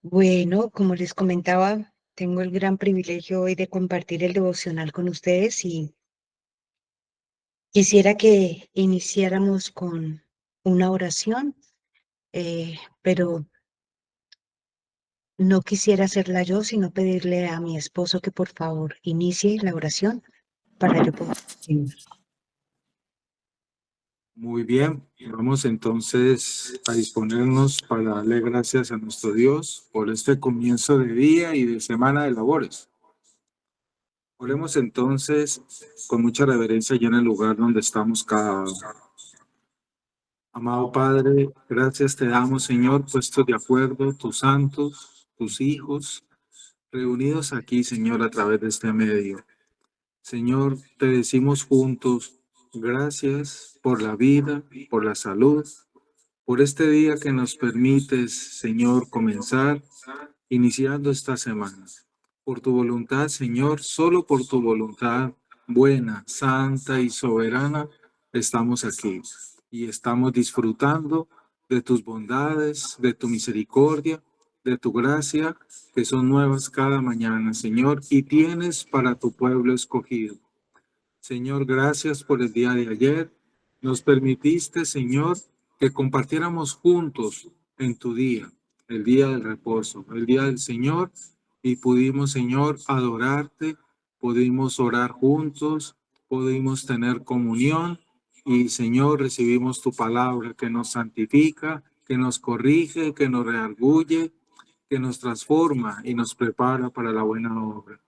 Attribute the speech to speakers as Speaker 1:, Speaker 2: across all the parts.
Speaker 1: Bueno, como les comentaba, tengo el gran privilegio hoy de compartir el devocional con ustedes y quisiera que iniciáramos con una oración, pero no quisiera hacerla yo, sino pedirle a mi esposo que por favor inicie la oración para yo poder continuar.
Speaker 2: Muy bien, vamos entonces a disponernos para darle gracias a nuestro Dios por este comienzo de día y de semana de labores. Oremos entonces con mucha reverencia ya en el lugar donde estamos cada uno. Amado Padre, gracias te damos, Señor, puestos de acuerdo, tus santos, tus hijos, reunidos aquí, Señor, a través de este medio. Señor, te decimos juntos, gracias por la vida, por la salud, por este día que nos permites, Señor, comenzar iniciando esta semana. Por tu voluntad, Señor, solo por tu voluntad buena, santa y soberana, estamos aquí y estamos disfrutando de tus bondades, de tu misericordia, de tu gracia, que son nuevas cada mañana, Señor, y tienes para tu pueblo escogido. Señor, gracias por el día de ayer. Nos permitiste, Señor, que compartiéramos juntos en tu día, el día del reposo, el día del Señor, y pudimos, Señor, adorarte, pudimos orar juntos, pudimos tener comunión y, Señor, recibimos tu palabra que nos santifica, que nos corrige, que nos reargulle, que nos transforma y nos prepara para la buena obra.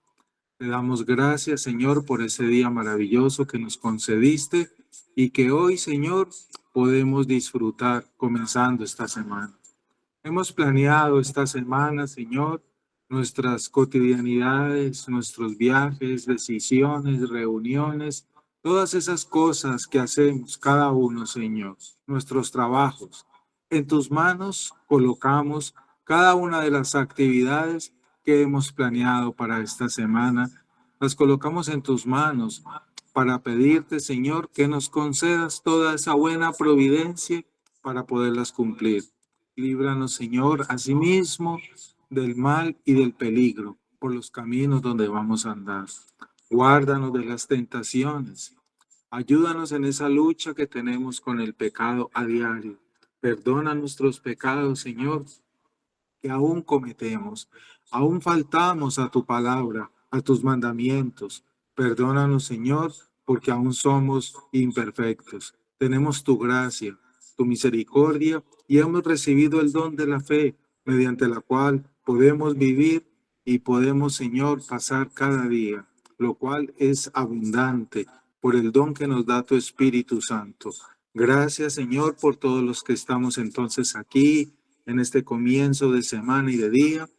Speaker 2: Te damos gracias, Señor, por ese día maravilloso que nos concediste y que hoy, Señor, podemos disfrutar comenzando esta semana. Hemos planeado esta semana, Señor, nuestras cotidianidades, nuestros viajes, decisiones, reuniones, todas esas cosas que hacemos cada uno, Señor, nuestros trabajos. En tus manos colocamos cada una de las actividades que hemos planeado para esta semana. Las colocamos en tus manos para pedirte, Señor, que nos concedas toda esa buena providencia para poderlas cumplir. Líbranos, Señor, asimismo del mal y del peligro por los caminos donde vamos a andar. Guárdanos de las tentaciones. Ayúdanos en esa lucha que tenemos con el pecado a diario. Perdona nuestros pecados, Señor, que aún cometemos. Aún faltamos a tu palabra, a tus mandamientos. Perdónanos, Señor, porque aún somos imperfectos. Tenemos tu gracia, tu misericordia y hemos recibido el don de la fe, mediante la cual podemos vivir y podemos, Señor, pasar cada día, lo cual es abundante por el don que nos da tu Espíritu Santo. Gracias, Señor, por todos los que estamos entonces aquí en este comienzo de semana y de día,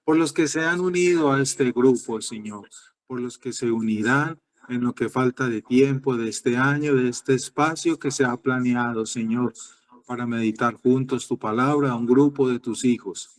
Speaker 2: por los que se han unido a este grupo, Señor, por los que se unirán en lo que falta de tiempo de este año, de este espacio que se ha planeado, Señor, para meditar juntos tu palabra a un grupo de tus hijos.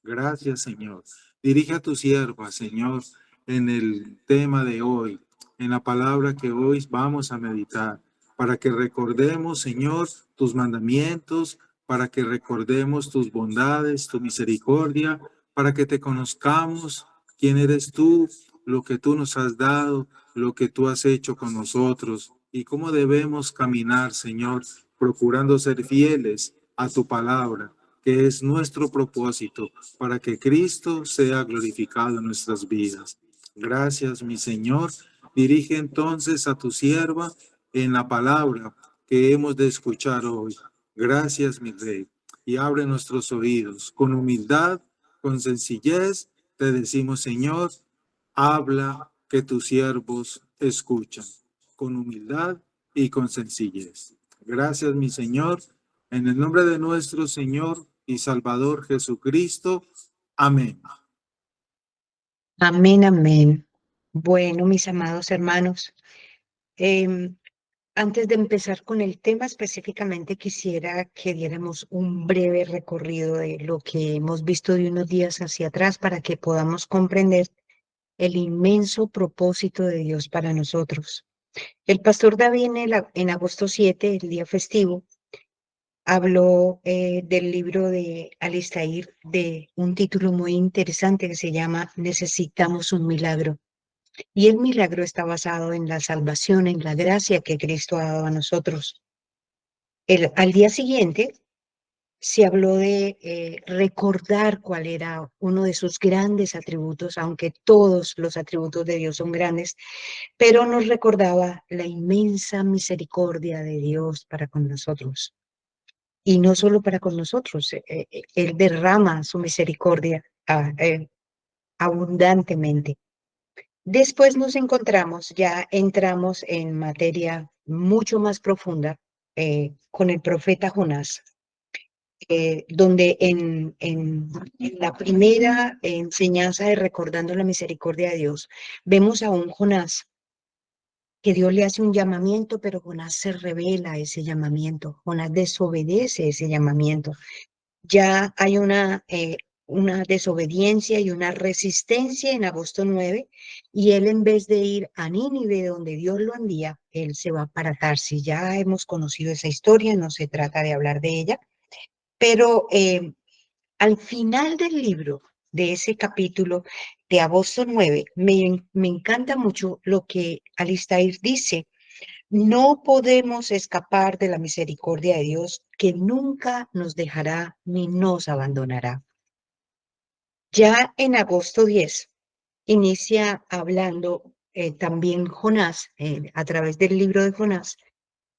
Speaker 2: Gracias, Señor. Dirige a tu sierva, Señor, en el tema de hoy, en la palabra que hoy vamos a meditar, para que recordemos, Señor, tus mandamientos, para que recordemos tus bondades, tu misericordia, para que te conozcamos quién eres tú, lo que tú nos has dado, lo que tú has hecho con nosotros y cómo debemos caminar, Señor, procurando ser fieles a tu palabra, que es nuestro propósito, para que Cristo sea glorificado en nuestras vidas. Gracias, mi Señor. Dirige entonces a tu sierva en la palabra que hemos de escuchar hoy. Gracias, mi Rey. Y abre nuestros oídos. Con humildad, con sencillez, te decimos, Señor, habla que tus siervos escuchan. Con humildad y con sencillez. Gracias, mi Señor. En el nombre de nuestro Señor y Salvador Jesucristo. Amén.
Speaker 1: Amén, amén. Bueno, mis amados hermanos, em, antes de empezar con el tema específicamente, quisiera que diéramos un breve recorrido de lo que hemos visto de unos días hacia atrás para que podamos comprender el inmenso propósito de Dios para nosotros. El pastor David en agosto 7, el día festivo, habló del libro de Alistair, de un título muy interesante que se llama Necesitamos un milagro. Y el milagro está basado en la salvación, en la gracia que Cristo ha dado a nosotros. Al día siguiente se habló de recordar cuál era uno de sus grandes atributos, aunque todos los atributos de Dios son grandes, pero nos recordaba la inmensa misericordia de Dios para con nosotros. Y no solo para con nosotros, Él derrama su misericordia abundantemente. Después nos encontramos, ya entramos en materia mucho más profunda con el profeta Jonás, donde en la primera enseñanza de Recordando la Misericordia de Dios, vemos a un Jonás que Dios le hace un llamamiento, pero Jonás se revela a ese llamamiento, Jonás desobedece ese llamamiento. Ya hay una desobediencia y una resistencia en agosto 9, y él en vez de ir a Nínive, donde Dios lo envía, él se va para Tarsis. Ya hemos conocido esa historia, no se trata de hablar de ella, pero al final del libro, de ese capítulo de agosto 9, me encanta mucho lo que Alistair dice. No podemos escapar de la misericordia de Dios, que nunca nos dejará ni nos abandonará. Ya en agosto 10 inicia hablando también Jonás, a través del libro de Jonás,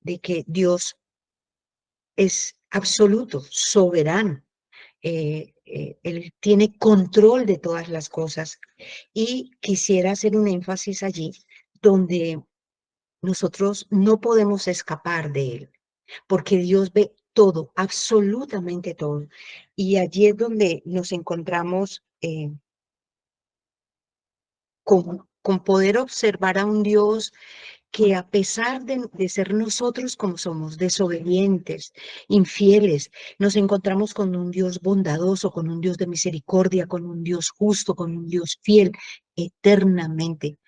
Speaker 1: de que Dios es absoluto, soberano. Él tiene control de todas las cosas. Y quisiera hacer un énfasis allí donde nosotros no podemos escapar de él, porque Dios ve todo, absolutamente todo. Y allí es donde nos encontramos con poder observar a un Dios que, a pesar de ser nosotros como somos, desobedientes, infieles, nos encontramos con un Dios bondadoso, con un Dios de misericordia, con un Dios justo, con un Dios fiel eternamente.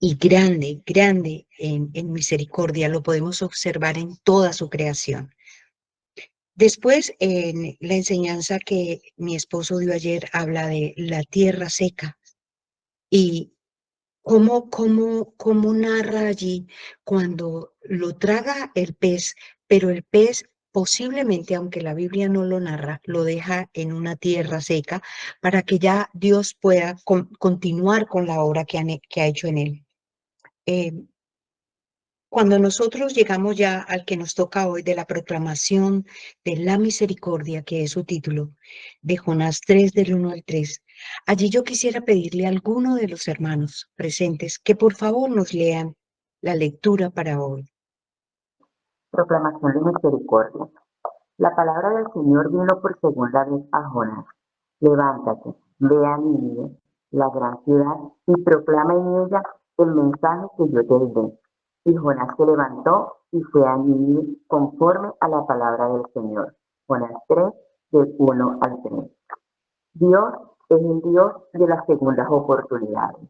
Speaker 1: Y grande, grande en misericordia, lo podemos observar en toda su creación. Después, en la enseñanza que mi esposo dio ayer, habla de la tierra seca y cómo narra allí cuando lo traga el pez, pero el pez posiblemente, aunque la Biblia no lo narra, lo deja en una tierra seca para que ya Dios pueda continuar con la obra que ha hecho en él. Eh, Cuando nosotros llegamos ya al que nos toca hoy, de la proclamación de la misericordia, que es su título, de Jonás 3, del 1 al 3, allí yo quisiera pedirle a alguno de los hermanos presentes que por favor nos lean la lectura para hoy.
Speaker 3: Proclamación de misericordia. La palabra del Señor vino por segunda vez a Jonás. Levántate, ve a Nínive, la gran ciudad, y proclama en ella el mensaje que yo te diré. Y Jonás se levantó y fue a Nínive conforme a la palabra del Señor. Jonás 3, del 1 al 3. Dios es el Dios de las segundas oportunidades.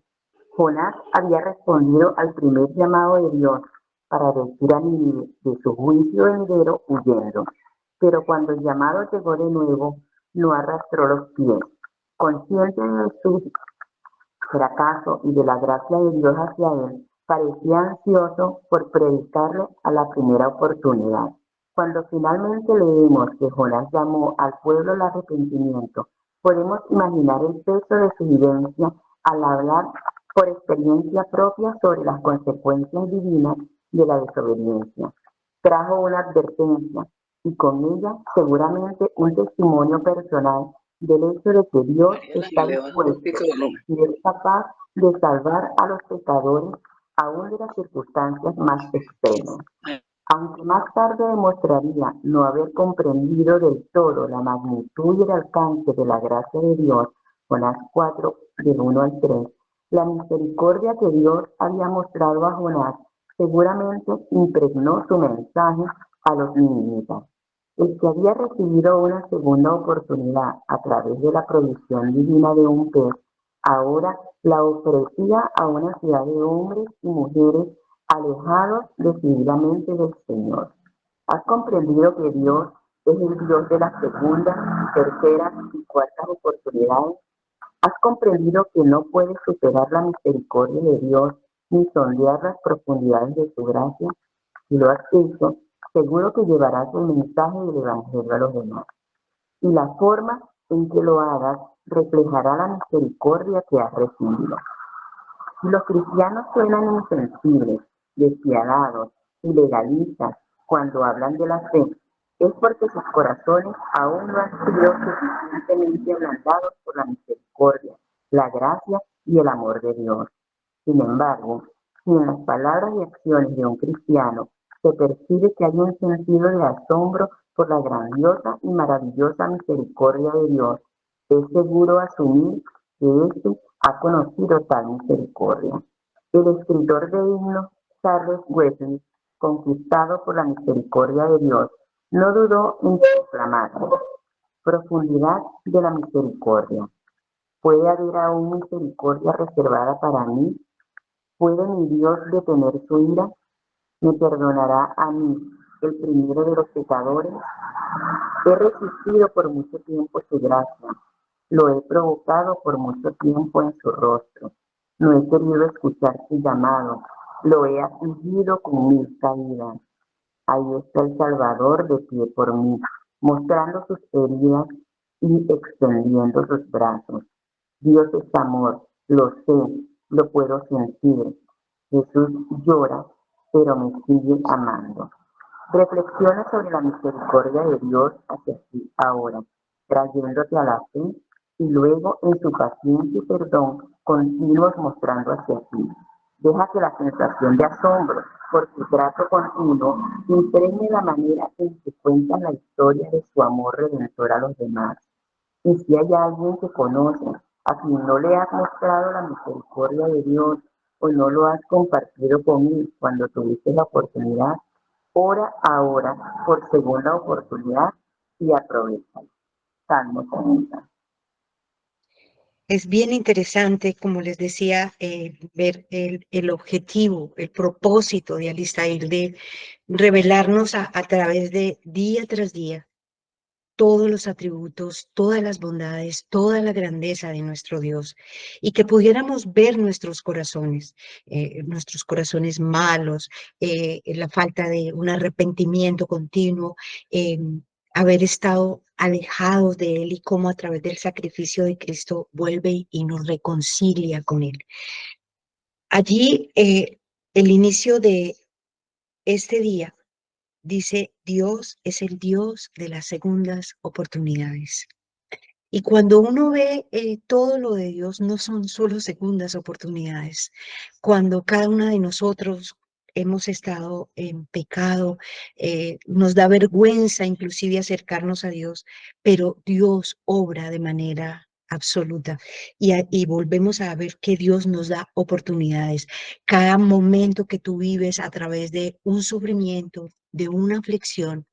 Speaker 3: Jonás había respondido al primer llamado de Dios para decir a Nínive de su juicio venidero huyendo. Pero cuando el llamado llegó de nuevo, no arrastró los pies. Consciente de su fracaso y de la gracia de Dios hacia él, parecía ansioso por predicarle a la primera oportunidad. Cuando finalmente leemos que Jonás llamó al pueblo al arrepentimiento, podemos imaginar el peso de su vivencia al hablar por experiencia propia sobre las consecuencias divinas de la desobediencia. Trajo una advertencia y con ella seguramente un testimonio personal del hecho de que Dios está dispuesto y es capaz de salvar a los pecadores aún de las circunstancias más extremas. Aunque más tarde demostraría no haber comprendido del todo la magnitud y el alcance de la gracia de Dios, Jonás 4, del 1 al 3, la misericordia que Dios había mostrado a Jonás seguramente impregnó su mensaje a los ninivitas. El que había recibido una segunda oportunidad a través de la provisión divina de un pez, Ahora la ofrecía a una ciudad de hombres y mujeres alejados decididamente del Señor. ¿Has comprendido que Dios es el Dios de las segundas, terceras y cuartas oportunidades? ¿Has comprendido que no puedes superar la misericordia de Dios ni sondear las profundidades de su gracia? Si lo has hecho, seguro que llevarás el mensaje del Evangelio a los demás. Y la forma en que lo hagas reflejará la misericordia que has recibido. Si los cristianos suenan insensibles, despiadados y legalistas cuando hablan de la fe, es porque sus corazones aún no han sido suficientemente ablandados por la misericordia, la gracia y el amor de Dios. Sin embargo, si en las palabras y acciones de un cristiano se percibe que hay un sentido de asombro por la grandiosa y maravillosa misericordia de Dios, es seguro asumir que éste ha conocido tal misericordia. El escritor de himnos Charles Wesley, conquistado por la misericordia de Dios, no dudó en proclamar: profundidad de la misericordia. ¿Puede haber aún misericordia reservada para mí? ¿Puede mi Dios detener su ira? ¿Me perdonará a mí, el primero de los pecadores? He resistido por mucho tiempo su gracia. Lo he provocado por mucho tiempo en su rostro. No he querido escuchar su llamado. Lo he afligido con 1000 caídas. Ahí está el Salvador de pie por mí, mostrando sus heridas y extendiendo sus brazos. Dios es amor, lo sé, lo puedo sentir. Jesús llora, pero me sigue amando. Reflexiona sobre la misericordia de Dios hacia ti ahora, trayéndote a la fe y luego en su paciencia y perdón continuos mostrando hacia ti. Deja que la sensación de asombro por su trato contigo impregne la manera en que cuentan la historia de su amor redentor a los demás. Y si hay alguien que conoce a quien no le has mostrado la misericordia de Dios o no lo has compartido con él cuando tuviste la oportunidad, ora ahora por segunda oportunidad y aprovecha. Salmo 30.
Speaker 1: Es bien interesante, como les decía, ver el objetivo, el propósito de Alistair de revelarnos a través de día tras día todos los atributos, todas las bondades, toda la grandeza de nuestro Dios y que pudiéramos ver nuestros corazones malos, la falta de un arrepentimiento continuo, haber estado alejados de Él y cómo a través del sacrificio de Cristo vuelve y nos reconcilia con Él. Allí, el inicio de este día dice: Dios es el Dios de las segundas oportunidades. Y cuando uno ve todo lo de Dios, no son solo segundas oportunidades. Cuando cada una de nosotros hemos estado en pecado, nos da vergüenza inclusive acercarnos a Dios, pero Dios obra de manera absoluta y volvemos a ver que Dios nos da oportunidades. Cada momento que tú vives a través de un sufrimiento, de una aflicción,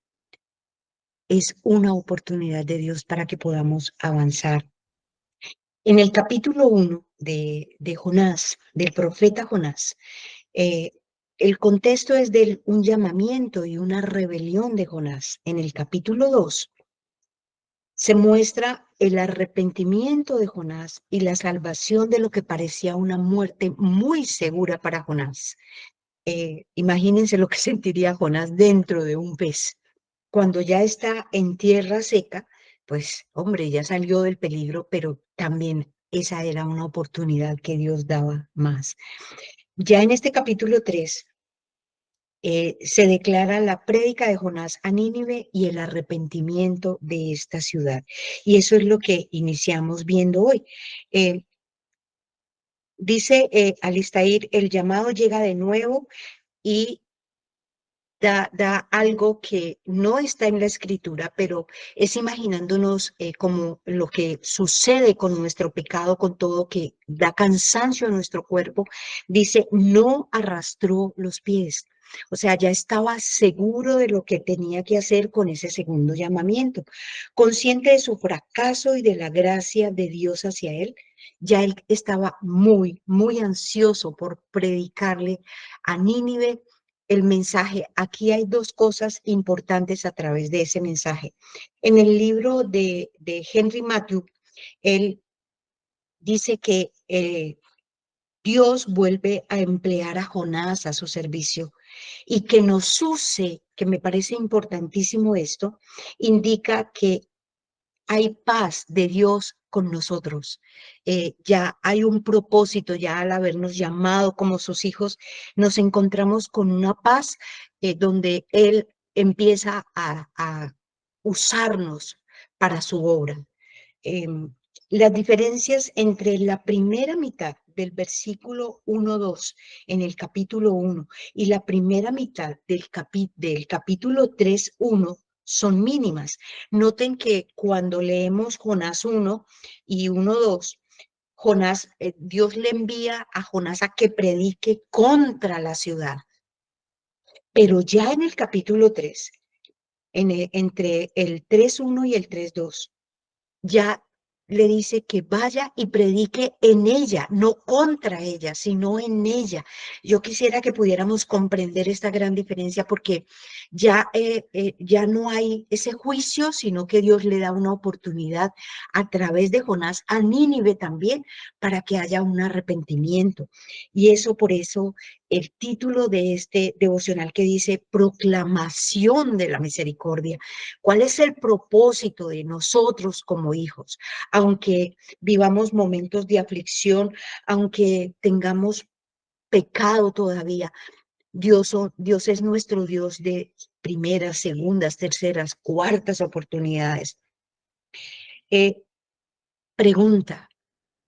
Speaker 1: es una oportunidad de Dios para que podamos avanzar. En el capítulo 1 de Jonás, del profeta Jonás, el contexto es de un llamamiento y una rebelión de Jonás. En el capítulo 2 se muestra el arrepentimiento de Jonás y la salvación de lo que parecía una muerte muy segura para Jonás. Imagínense lo que sentiría Jonás dentro de un pez. Cuando ya está en tierra seca, pues hombre, ya salió del peligro, pero también esa era una oportunidad que Dios daba más. Ya en este capítulo 3 se declara la prédica de Jonás a Nínive y el arrepentimiento de esta ciudad. Y eso es lo que iniciamos viendo hoy. Dice Alistair: el llamado llega de nuevo y da algo que no está en la escritura, pero es imaginándonos como lo que sucede con nuestro pecado, con todo, que da cansancio a nuestro cuerpo. Dice: no arrastró los pies. O sea, ya estaba seguro de lo que tenía que hacer con ese segundo llamamiento. Consciente de su fracaso y de la gracia de Dios hacia él, Ya él estaba muy, muy ansioso por predicarle a Nínive el mensaje. Aquí hay dos cosas importantes a través de ese mensaje. En el libro de Henry Matthew, él dice que Dios vuelve a emplear a Jonás a su servicio y que nos use, que me parece importantísimo esto, indica que hay paz de Dios con nosotros. Ya hay un propósito, ya al habernos llamado como sus hijos, nos encontramos con una paz donde Él empieza a usarnos para su obra. Las diferencias entre la primera mitad del versículo 1-2 en el capítulo 1 y la primera mitad del capítulo 3-1 son mínimas. Noten que cuando leemos Jonás 1 y 1-2, Jonás, Dios le envía a Jonás a que predique contra la ciudad. Pero ya en el capítulo 3, entre el 3-1 y el 3-2, ya le dice que vaya y predique en ella, no contra ella, sino en ella. Yo quisiera que pudiéramos comprender esta gran diferencia porque ya no hay ese juicio, sino que Dios le da una oportunidad a través de Jonás a Nínive también para que haya un arrepentimiento. Y eso por eso el título de este devocional que dice proclamación de la misericordia. ¿Cuál es el propósito de nosotros como hijos? Aunque vivamos momentos de aflicción, aunque tengamos pecado todavía, Dios es nuestro Dios de primeras, segundas, terceras, cuartas oportunidades. Pregunta,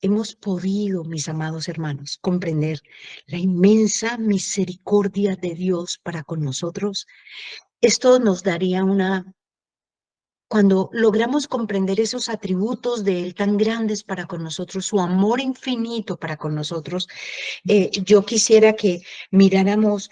Speaker 1: ¿hemos podido, mis amados hermanos, comprender la inmensa misericordia de Dios para con nosotros? Esto nos daría cuando logramos comprender esos atributos de Él tan grandes para con nosotros, su amor infinito para con nosotros, yo quisiera que miráramos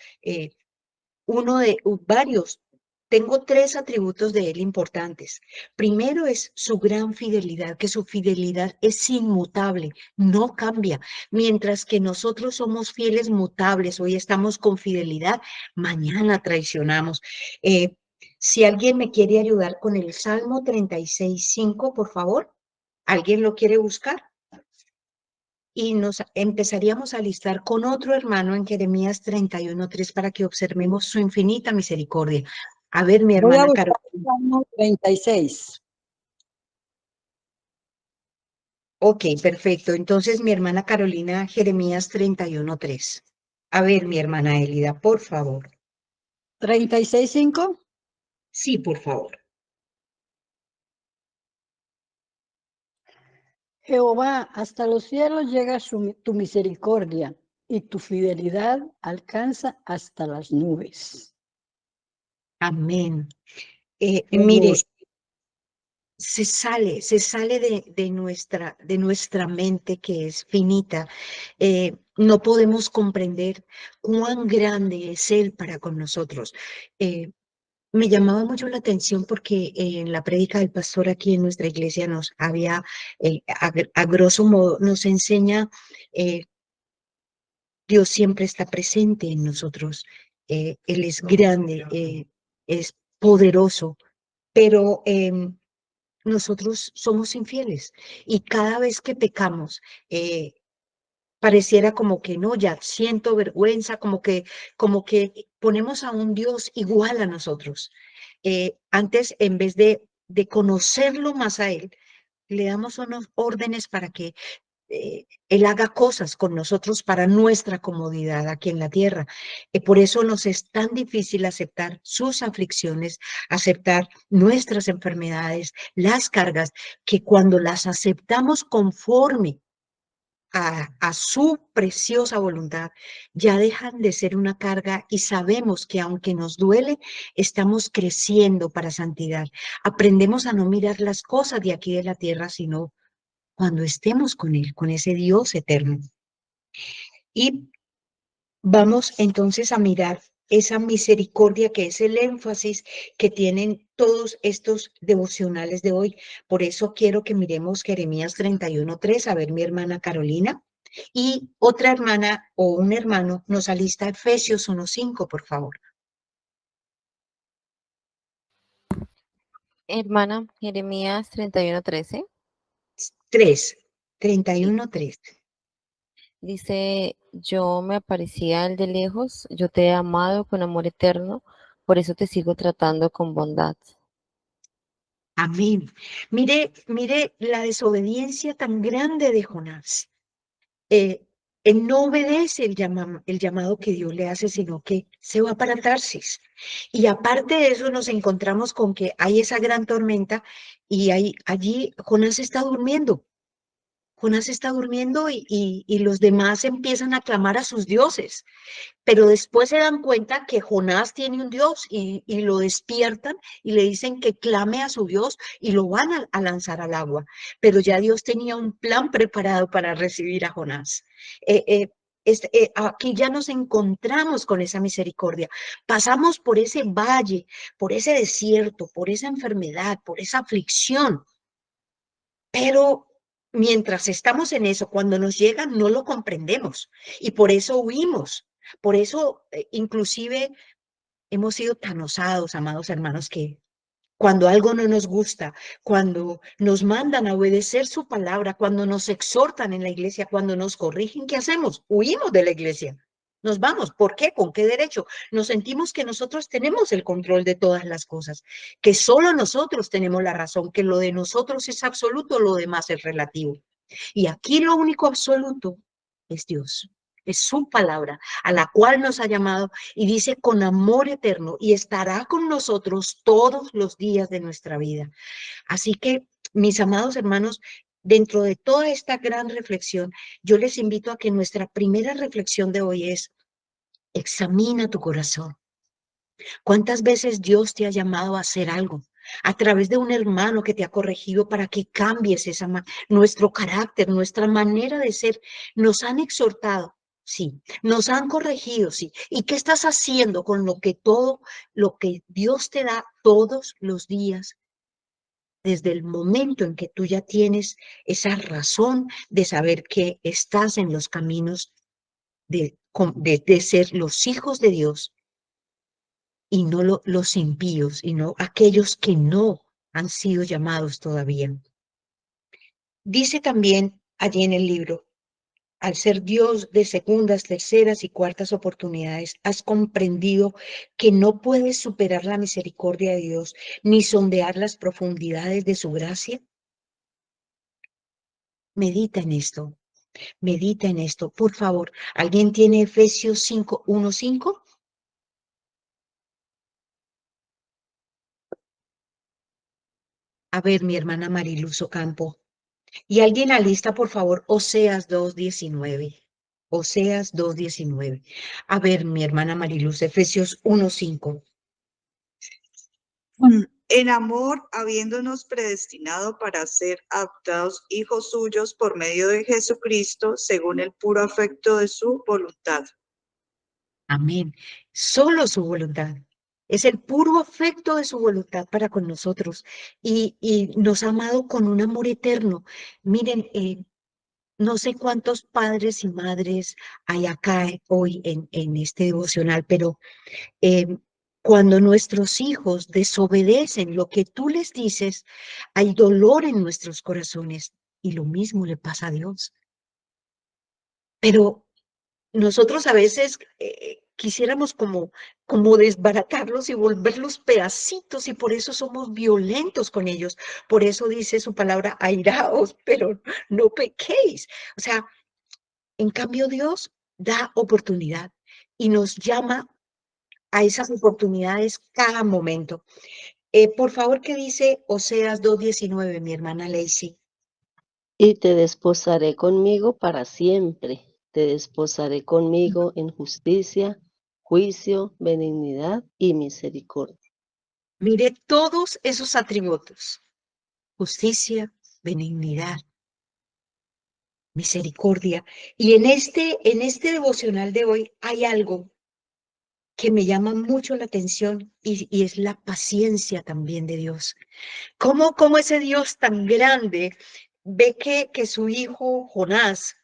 Speaker 1: uno de varios. Tengo tres atributos de Él importantes. Primero es su gran fidelidad, que su fidelidad es inmutable, no cambia. Mientras que nosotros somos fieles mutables, hoy estamos con fidelidad, mañana traicionamos. Eh, si alguien me quiere ayudar con el Salmo 36:5, por favor. ¿Alguien lo quiere buscar? Y nos empezaríamos a listar con otro hermano en Jeremías 31:3 para que observemos su infinita misericordia. A ver, mi
Speaker 4: Voy a
Speaker 1: hermana
Speaker 4: buscar
Speaker 1: Carolina.
Speaker 4: Salmo 36.
Speaker 1: Ok, perfecto. Entonces, mi hermana Carolina, Jeremías 31:3. A ver, mi hermana Elida, por favor.
Speaker 4: 36:5.
Speaker 1: Sí, por favor.
Speaker 4: Jehová, hasta los cielos llega tu misericordia y tu fidelidad alcanza hasta las nubes.
Speaker 1: Amén.
Speaker 4: Oh,
Speaker 1: Mire,
Speaker 4: Dios.
Speaker 1: se sale de nuestra mente que es finita. No podemos comprender cuán grande es Él para con nosotros. Me llamaba mucho la atención porque en la prédica del pastor aquí en nuestra iglesia nos había, a grosso modo, nos enseña, Dios siempre está presente en nosotros. Él es grande, es poderoso, pero nosotros somos infieles y cada vez que pecamos, pareciera como que no, ya siento vergüenza, como que ponemos a un Dios igual a nosotros. Antes, en vez de conocerlo más a Él, le damos unos órdenes para que Él haga cosas con nosotros para nuestra comodidad aquí en la tierra. Por eso nos es tan difícil aceptar sus aflicciones, aceptar nuestras enfermedades, las cargas, que cuando las aceptamos conforme a su preciosa voluntad, ya dejan de ser una carga y sabemos que aunque nos duele, estamos creciendo para santidad. Aprendemos a no mirar las cosas de aquí de la tierra, sino cuando estemos con Él, con ese Dios eterno. Y vamos entonces a mirar esa misericordia que es el énfasis que tienen todos estos devocionales de hoy. Por eso quiero que miremos Jeremías 31:3, a ver mi hermana Carolina, y otra hermana o un hermano nos alista Efesios 1:5, por favor.
Speaker 5: Hermana, Jeremías 31:13
Speaker 1: 3, 31:3.
Speaker 5: dice, yo me aparecía el de lejos, yo te he amado con amor eterno, por eso te sigo tratando con bondad.
Speaker 1: Amén. Mire la desobediencia tan grande de Jonás. Él no obedece el llamado que Dios le hace, sino que se va para Tarsis. Y aparte de eso, nos encontramos con que hay esa gran tormenta y allí Jonás está durmiendo. Jonás está durmiendo y los demás empiezan a clamar a sus dioses. Pero después se dan cuenta que Jonás tiene un Dios y lo despiertan y le dicen que clame a su Dios y lo van a lanzar al agua. Pero ya Dios tenía un plan preparado para recibir a Jonás. Aquí ya nos encontramos con esa misericordia. Pasamos por ese valle, por ese desierto, por esa enfermedad, por esa aflicción. Pero mientras estamos en eso, cuando nos llega, no lo comprendemos y por eso huimos. Por eso, inclusive, hemos sido tan osados, amados hermanos, que cuando algo no nos gusta, cuando nos mandan a obedecer su palabra, cuando nos exhortan en la iglesia, cuando nos corrigen, ¿qué hacemos? Huimos de la iglesia. Nos vamos. ¿Por qué? ¿Con qué derecho? Nos sentimos que nosotros tenemos el control de todas las cosas, que solo nosotros tenemos la razón, que lo de nosotros es absoluto, lo demás es relativo. Y aquí lo único absoluto es Dios. Es su palabra, a la cual nos ha llamado y dice con amor eterno y estará con nosotros todos los días de nuestra vida. Así que, mis amados hermanos, dentro de toda esta gran reflexión, yo les invito a que nuestra primera reflexión de hoy es, examina tu corazón. ¿Cuántas veces Dios te ha llamado a hacer algo? A través de un hermano que te ha corregido para que cambies nuestro carácter, nuestra manera de ser. Nos han exhortado, sí. Nos han corregido, sí. ¿Y qué estás haciendo con todo lo que Dios te da todos los días? Desde el momento en que tú ya tienes esa razón de saber que estás en los caminos de ser los hijos de Dios y no los impíos, y no aquellos que no han sido llamados todavía. Dice también allí en el libro, al ser Dios de segundas, terceras y cuartas oportunidades, has comprendido que no puedes superar la misericordia de Dios ni sondear las profundidades de su gracia. Medita en esto, medita en esto, por favor. ¿Alguien tiene Efesios 5:1-5? A ver, mi hermana Mariluz Ocampo. Y alguien alista, por favor, Oseas 2:19. Oseas 2:19. A ver, mi hermana Mariluz, Efesios 1:5.
Speaker 6: En amor, habiéndonos predestinado para ser adoptados hijos suyos por medio de Jesucristo, según el puro afecto de su voluntad.
Speaker 1: Amén. Solo su voluntad. Es el puro afecto de su voluntad para con nosotros. Y nos ha amado con un amor eterno. Miren, no sé cuántos padres y madres hay acá hoy en este devocional, pero cuando nuestros hijos desobedecen lo que tú les dices, hay dolor en nuestros corazones y lo mismo le pasa a Dios. Pero nosotros a veces quisiéramos como desbaratarlos y volverlos pedacitos y por eso somos violentos con ellos. Por eso dice su palabra, airaos, pero no pequéis. O sea, en cambio Dios da oportunidad y nos llama a esas oportunidades cada momento. Por favor, ¿qué dice Oseas 2:19, mi hermana Lacey?
Speaker 7: Y te desposaré conmigo para siempre. Te desposaré conmigo en justicia, juicio, benignidad y misericordia.
Speaker 1: Mire todos esos atributos: justicia, benignidad, misericordia. Y en este devocional de hoy hay algo que me llama mucho la atención y es la paciencia también de Dios. ¿Cómo ese Dios tan grande ve que su hijo Jonás,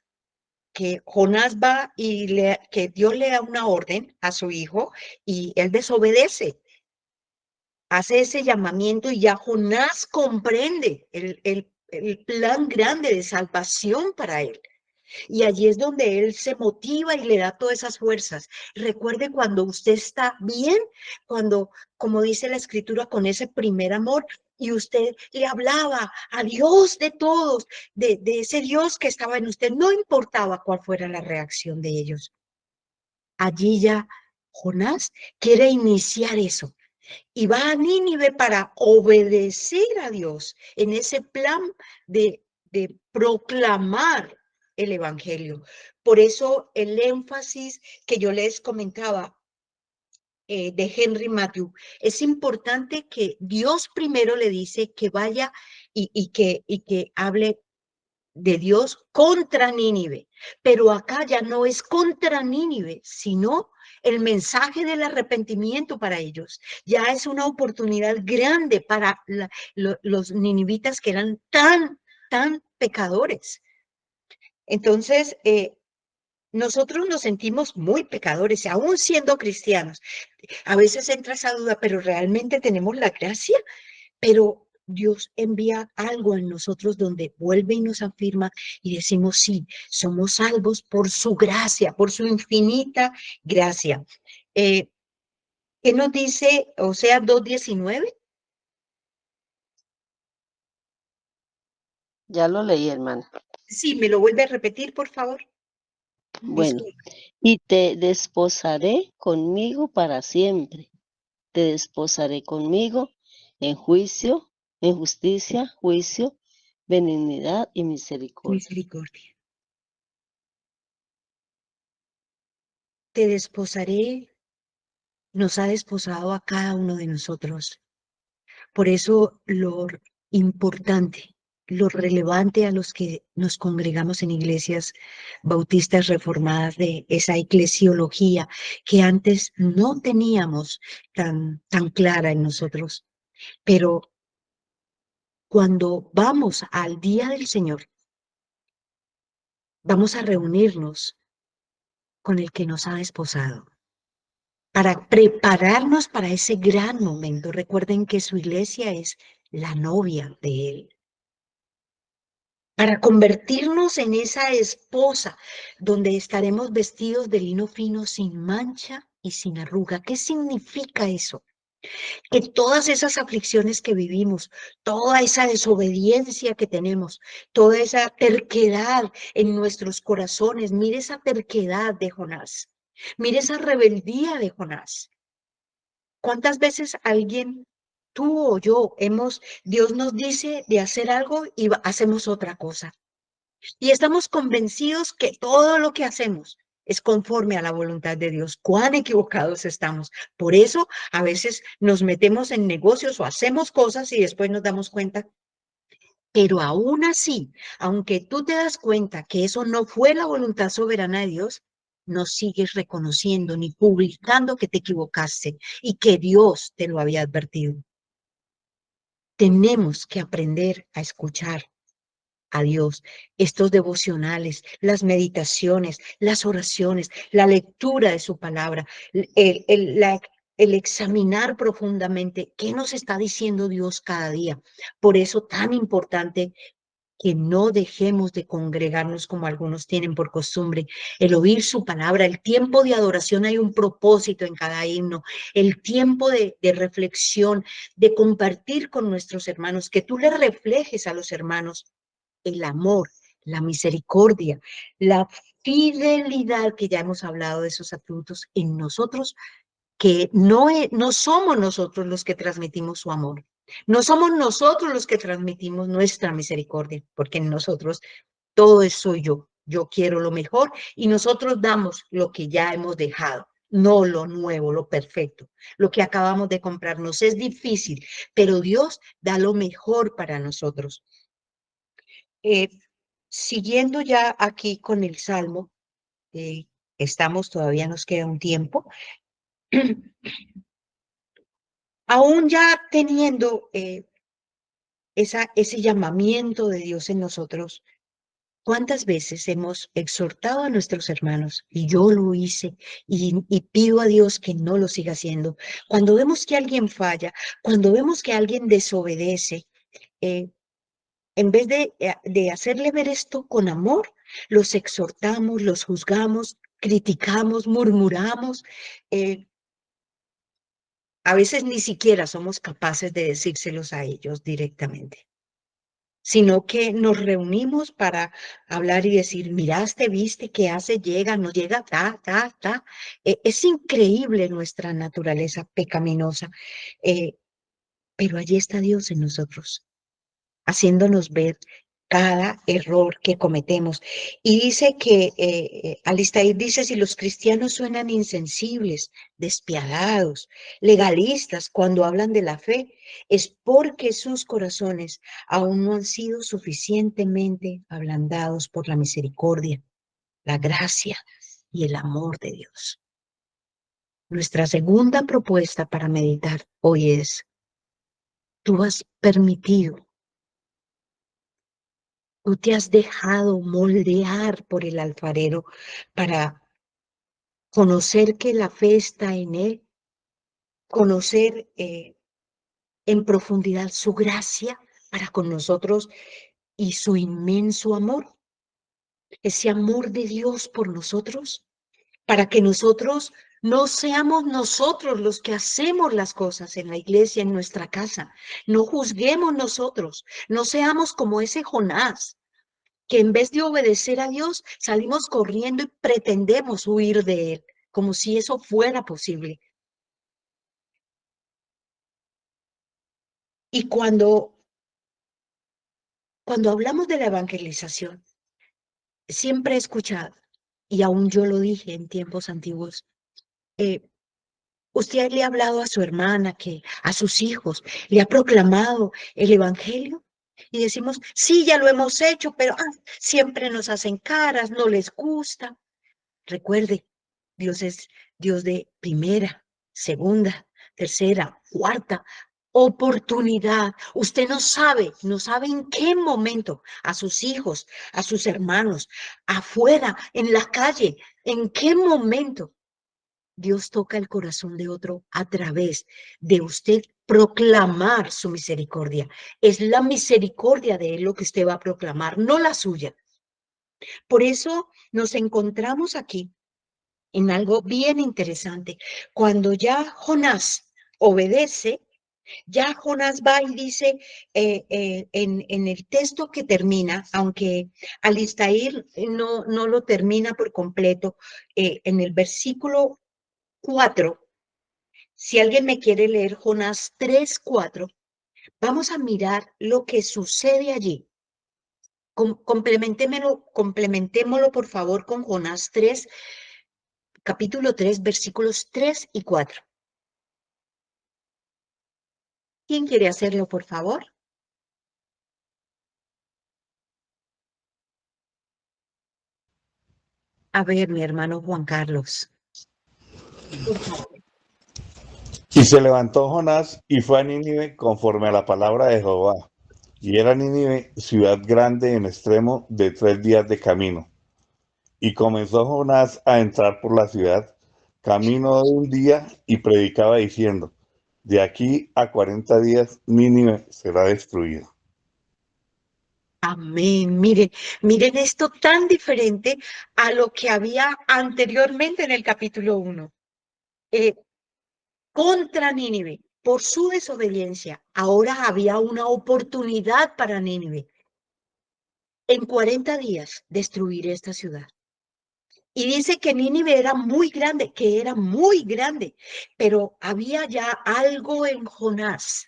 Speaker 1: que Jonás va y que Dios le da una orden a su hijo y él desobedece, hace ese llamamiento y ya Jonás comprende el plan grande de salvación para él. Y allí es donde él se motiva y le da todas esas fuerzas. Recuerde cuando usted está bien, cuando, como dice la escritura, con ese primer amor, y usted le hablaba a Dios de todos, de ese Dios que estaba en usted, no importaba cuál fuera la reacción de ellos. Allí ya Jonás quiere iniciar eso y va a Nínive para obedecer a Dios en ese plan de proclamar el evangelio. Por eso el énfasis que yo les comentaba de Henry Matthew, es importante que Dios primero le dice que vaya y que hable de Dios contra Nínive, pero acá ya no es contra Nínive, sino el mensaje del arrepentimiento para ellos. Ya es una oportunidad grande para los ninivitas que eran tan pecadores. Entonces, nosotros nos sentimos muy pecadores, aún siendo cristianos. A veces entra esa duda, pero ¿realmente tenemos la gracia? Pero Dios envía algo en nosotros donde vuelve y nos afirma y decimos, sí, somos salvos por su gracia, por su infinita gracia. ¿Qué nos dice Oseas 2:19?
Speaker 7: Ya lo leí, hermana.
Speaker 1: Sí, me lo vuelve a repetir, por favor.
Speaker 7: Bueno,
Speaker 1: Disculpe.
Speaker 7: y te desposaré conmigo para siempre. Te desposaré conmigo en juicio, en justicia, juicio, benignidad y misericordia.
Speaker 1: Misericordia. Te desposaré, nos ha desposado a cada uno de nosotros. Por eso lo importante, lo relevante a los que nos congregamos en iglesias bautistas reformadas de esa eclesiología que antes no teníamos tan clara en nosotros. Pero cuando vamos al día del Señor, vamos a reunirnos con el que nos ha desposado para prepararnos para ese gran momento. Recuerden que su iglesia es la novia de Él. Para convertirnos en esa esposa donde estaremos vestidos de lino fino sin mancha y sin arruga. ¿Qué significa eso? Que todas esas aflicciones que vivimos, toda esa desobediencia que tenemos, toda esa terquedad en nuestros corazones, mire esa terquedad de Jonás, mire esa rebeldía de Jonás. ¿Cuántas veces alguien, tú o yo, Dios nos dice de hacer algo y hacemos otra cosa? Y estamos convencidos que todo lo que hacemos es conforme a la voluntad de Dios. Cuán equivocados estamos. Por eso a veces nos metemos en negocios o hacemos cosas y después nos damos cuenta. Pero aún así, aunque tú te das cuenta que eso no fue la voluntad soberana de Dios, no sigues reconociendo ni publicando que te equivocaste y que Dios te lo había advertido. Tenemos que aprender a escuchar a Dios, estos devocionales, las meditaciones, las oraciones, la lectura de su palabra, el examinar profundamente qué nos está diciendo Dios cada día. Por eso tan importante que no dejemos de congregarnos como algunos tienen por costumbre, el oír su palabra, el tiempo de adoración, hay un propósito en cada himno, el tiempo de reflexión, de compartir con nuestros hermanos, que tú le reflejes a los hermanos el amor, la misericordia, la fidelidad, que ya hemos hablado de esos atributos en nosotros, que no somos nosotros los que transmitimos su amor, no somos nosotros los que transmitimos nuestra misericordia, porque en nosotros todo es soy yo quiero lo mejor y nosotros damos lo que ya hemos dejado. No lo nuevo, lo perfecto, lo que acabamos de comprar. Nos es difícil, pero Dios da lo mejor para nosotros. Siguiendo ya aquí con el Salmo, estamos, todavía nos queda un tiempo, Aún ya teniendo ese llamamiento de Dios en nosotros, ¿cuántas veces hemos exhortado a nuestros hermanos? Y yo lo hice y pido a Dios que no lo siga haciendo. Cuando vemos que alguien falla, cuando vemos que alguien desobedece, eh, en vez de hacerle ver esto con amor, los exhortamos, los juzgamos, criticamos, murmuramos. A veces ni siquiera somos capaces de decírselos a ellos directamente, sino que nos reunimos para hablar y decir, miraste, viste, qué hace, llega, no llega, ta. Es increíble nuestra naturaleza pecaminosa, pero allí está Dios en nosotros, haciéndonos ver cada error que cometemos. Y dice que, Alistair dice, si los cristianos suenan insensibles, despiadados, legalistas cuando hablan de la fe, es porque sus corazones aún no han sido suficientemente ablandados por la misericordia, la gracia y el amor de Dios. Nuestra segunda propuesta para meditar hoy es, tú has permitido, tú te has dejado moldear por el alfarero para conocer que la fe está en él, conocer en profundidad su gracia para con nosotros y su inmenso amor, ese amor de Dios por nosotros, para que nosotros no seamos nosotros los que hacemos las cosas en la iglesia, en nuestra casa. No juzguemos nosotros, no seamos como ese Jonás, que en vez de obedecer a Dios, salimos corriendo y pretendemos huir de él, como si eso fuera posible. Y cuando hablamos de la evangelización, siempre he escuchado, y aún yo lo dije en tiempos antiguos, usted le ha hablado a su hermana, a sus hijos, le ha proclamado el evangelio. Y decimos, sí, ya lo hemos hecho, pero siempre nos hacen caras, no les gusta. Recuerde, Dios es Dios de primera, segunda, tercera, cuarta oportunidad. Usted no sabe en qué momento a sus hijos, a sus hermanos, afuera, en la calle, en qué momento Dios toca el corazón de otro a través de usted proclamar su misericordia. Es la misericordia de Él lo que usted va a proclamar, no la suya. Por eso nos encontramos aquí en algo bien interesante. Cuando ya Jonás obedece, ya Jonás va y dice en el texto que termina, aunque Alistair no lo termina por completo, en el versículo 4, si alguien me quiere leer Jonás 3:4, vamos a mirar lo que sucede allí. Complementémoslo por favor con Jonás 3, capítulo 3, versículos 3 y 4. ¿Quién quiere hacerlo, por favor? A ver, mi hermano Juan Carlos. Por favor.
Speaker 8: Y se levantó Jonás y fue a Nínive conforme a la palabra de Jehová. Y era Nínive ciudad grande en extremo de 3 días de camino. Y comenzó Jonás a entrar por la ciudad, camino de un día, y predicaba diciendo, de aquí a 40 días Nínive será destruida.
Speaker 1: Amén. Miren esto tan diferente a lo que había anteriormente en el capítulo 1. Contra Nínive, por su desobediencia, ahora había una oportunidad para Nínive. En 40 días destruir esta ciudad. Y dice que Nínive era muy grande, pero había ya algo en Jonás.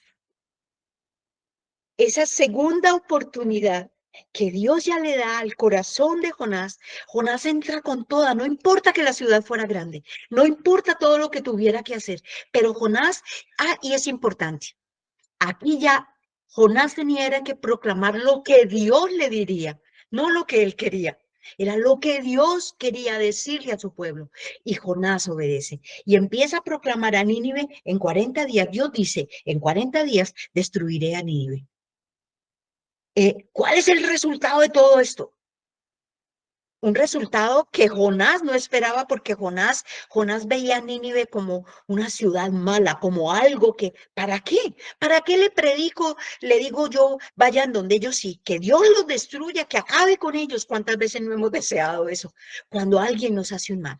Speaker 1: Esa segunda oportunidad que Dios ya le da al corazón de Jonás, Jonás entra con toda, no importa que la ciudad fuera grande, no importa todo lo que tuviera que hacer, pero Jonás, y es importante, aquí ya Jonás tenía que proclamar lo que Dios le diría, no lo que él quería. Era lo que Dios quería decirle a su pueblo. Y Jonás obedece y empieza a proclamar a Nínive en 40 días. Dios dice, en 40 días destruiré a Nínive. ¿Cuál es el resultado de todo esto? Un resultado que Jonás no esperaba, porque Jonás veía a Nínive como una ciudad mala, como algo que, ¿para qué? ¿Para qué le predico? Le digo yo, vayan donde ellos sí, que Dios los destruya, que acabe con ellos. ¿Cuántas veces no hemos deseado eso? Cuando alguien nos hace un mal,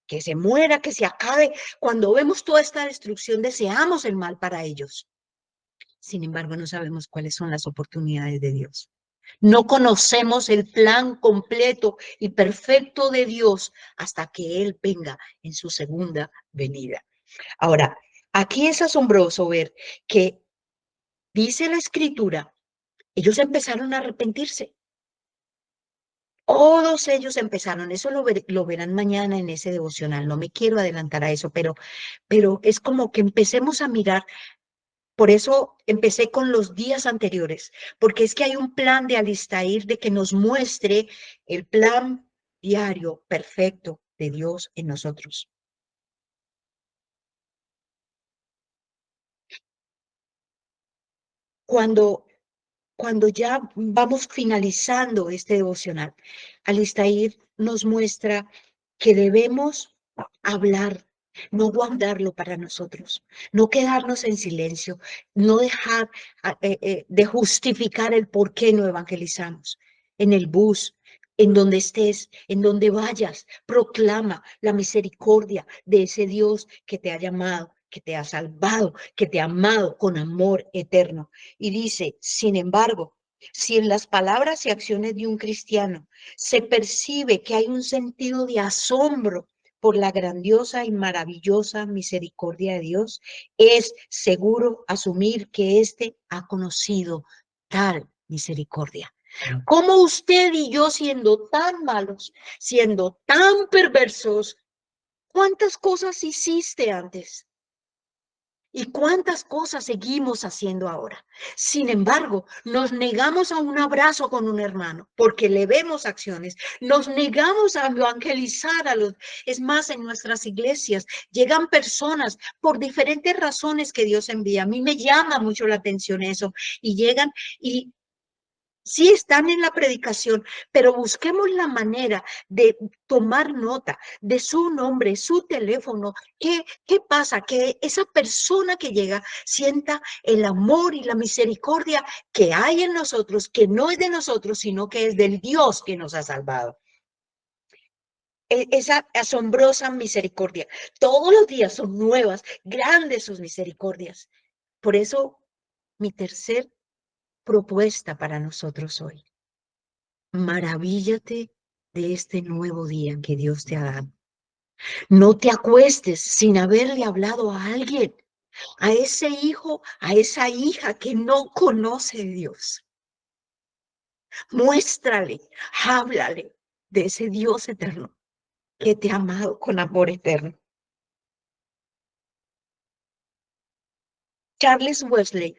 Speaker 1: que se muera, que se acabe. Cuando vemos toda esta destrucción, deseamos el mal para ellos. Sin embargo, no sabemos cuáles son las oportunidades de Dios. No conocemos el plan completo y perfecto de Dios hasta que Él venga en su segunda venida. Ahora, aquí es asombroso ver que dice la Escritura, ellos empezaron a arrepentirse. Todos ellos empezaron, eso lo verán mañana en ese devocional, no me quiero adelantar a eso, pero es como que empecemos a mirar. Por eso empecé con los días anteriores, porque es que hay un plan de Alistair de que nos muestre el plan diario perfecto de Dios en nosotros. Cuando ya vamos finalizando este devocional, Alistair nos muestra que debemos hablar, no guardarlo para nosotros, no quedarnos en silencio, no dejar de justificar el por qué no evangelizamos. En el bus, en donde estés, en donde vayas, proclama la misericordia de ese Dios que te ha llamado, que te ha salvado, que te ha amado con amor eterno. Y dice, sin embargo, si en las palabras y acciones de un cristiano se percibe que hay un sentido de asombro por la grandiosa y maravillosa misericordia de Dios, es seguro asumir que éste ha conocido tal misericordia. ¿Cómo usted y yo, siendo tan malos, siendo tan perversos, cuántas cosas hiciste antes? ¿Y cuántas cosas seguimos haciendo ahora? Sin embargo, nos negamos a un abrazo con un hermano porque le vemos acciones. Nos negamos a evangelizar a los... Es más, en nuestras iglesias llegan personas por diferentes razones que Dios envía. A mí me llama mucho la atención eso. Y llegan y sí están en la predicación, pero busquemos la manera de tomar nota de su nombre, su teléfono. ¿Qué pasa? Que esa persona que llega sienta el amor y la misericordia que hay en nosotros, que no es de nosotros, sino que es del Dios que nos ha salvado. Esa asombrosa misericordia. Todos los días son nuevas, grandes sus misericordias. Por eso, mi tercer propuesta para nosotros hoy. Maravíllate de este nuevo día que Dios te ha dado. No te acuestes sin haberle hablado a alguien, a ese hijo, a esa hija que no conoce a Dios. Muéstrale, háblale de ese Dios eterno que te ha amado con amor eterno. Charles Wesley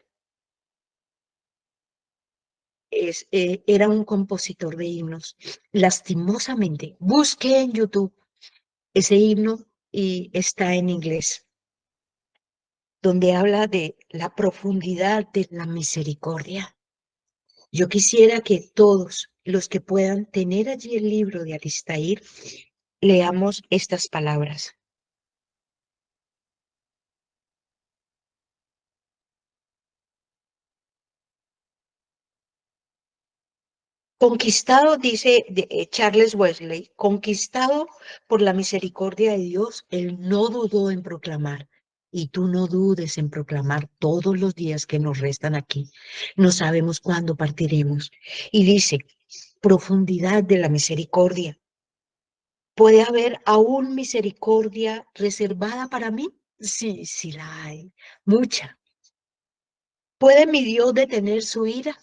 Speaker 1: era un compositor de himnos. Lastimosamente, busqué en YouTube ese himno y está en inglés, donde habla de la profundidad de la misericordia. Yo quisiera que todos los que puedan tener allí el libro de Alistair, leamos estas palabras. Conquistado, dice Charles Wesley, conquistado por la misericordia de Dios, él no dudó en proclamar. Y tú no dudes en proclamar todos los días que nos restan aquí. No sabemos cuándo partiremos. Y dice, profundidad de la misericordia. ¿Puede haber aún misericordia reservada para mí? Sí, sí la hay. Mucha. ¿Puede mi Dios detener su ira?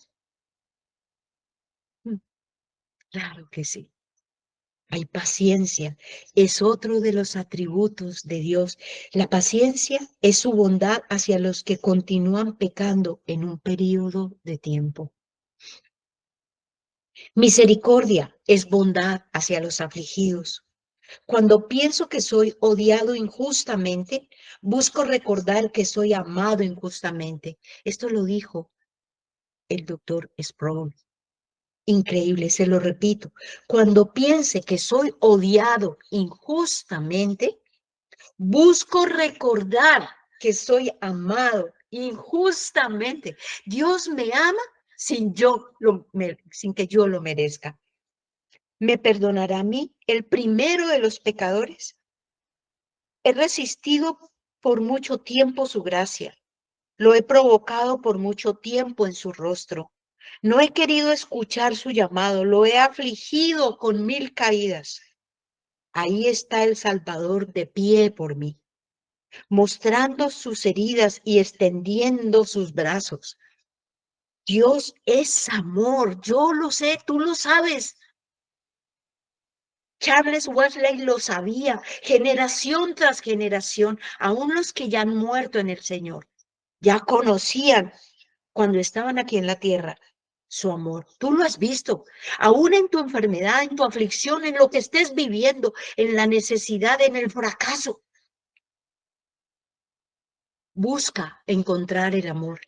Speaker 1: Claro que sí. Hay paciencia, es otro de los atributos de Dios. La paciencia es su bondad hacia los que continúan pecando en un periodo de tiempo. Misericordia es bondad hacia los afligidos. Cuando pienso que soy odiado injustamente, busco recordar que soy amado injustamente. Esto lo dijo el doctor Sproul. Increíble, se lo repito. Cuando piense que soy odiado injustamente, busco recordar que soy amado injustamente. Dios me ama sin que yo lo merezca. ¿Me perdonará a mí, el primero de los pecadores? He resistido por mucho tiempo su gracia. Lo he provocado por mucho tiempo en su rostro. No he querido escuchar su llamado. Lo he afligido con 1000 caídas. Ahí está el Salvador de pie por mí, mostrando sus heridas y extendiendo sus brazos. Dios es amor. Yo lo sé, tú lo sabes. Charles Wesley lo sabía, generación tras generación, aún los que ya han muerto en el Señor, ya conocían cuando estaban aquí en la tierra su amor. Tú lo has visto, aún en tu enfermedad, en tu aflicción, en lo que estés viviendo, en la necesidad, en el fracaso. Busca encontrar el amor.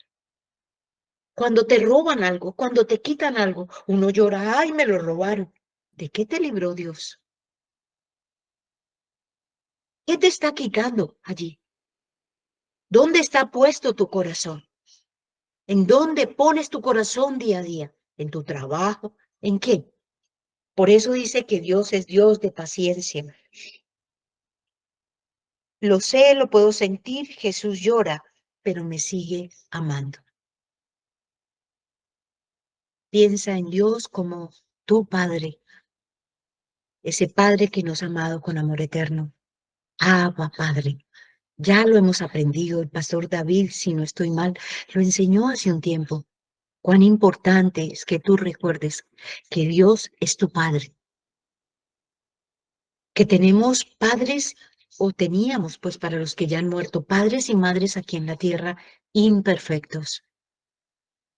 Speaker 1: Cuando te roban algo, cuando te quitan algo, uno llora, ay, me lo robaron. ¿De qué te libró Dios? ¿Qué te está quitando allí? ¿Dónde está puesto tu corazón? ¿En dónde pones tu corazón día a día? ¿En tu trabajo? ¿En qué? Por eso dice que Dios es Dios de paciencia. Lo sé, lo puedo sentir, Jesús llora, pero me sigue amando. Piensa en Dios como tu Padre, ese Padre que nos ha amado con amor eterno. Abba, Padre. Ya lo hemos aprendido. El pastor David, si no estoy mal, lo enseñó hace un tiempo. Cuán importante es que tú recuerdes que Dios es tu Padre, que tenemos padres o teníamos, pues para los que ya han muerto, padres y madres aquí en la tierra imperfectos